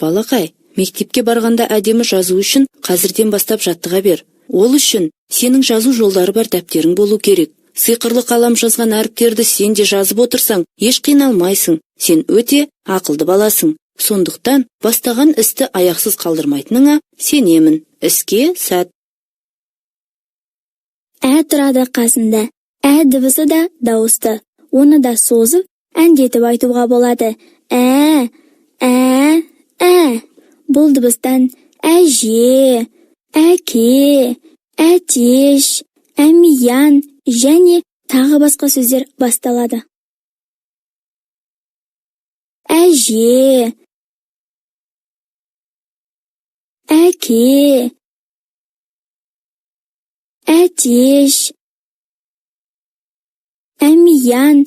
балақай, мектепке барғанда әдемі жазу үшін қазірден бастап жаттыға бер. Ол үшін сенің жазу жолдары бар дәптерің болу керек. Сиқырлы қалам жазған әріптерді сен де жазып отырсаң, еш қиналмайсың. Сен өте ақылды баласың. Сондықтан бастаған істі аяқсыз қалдырмайтыныңа сенемін. Іске сәт. Тұрады қасында. Дыбысы да дауысты. Оны да созып, әндетіп айтуға болады. Бұл дыбыстан әже, әке, әтеш, әмиян және тағы басқа сөздер басталады. Әже, әке, әтеш, әмиян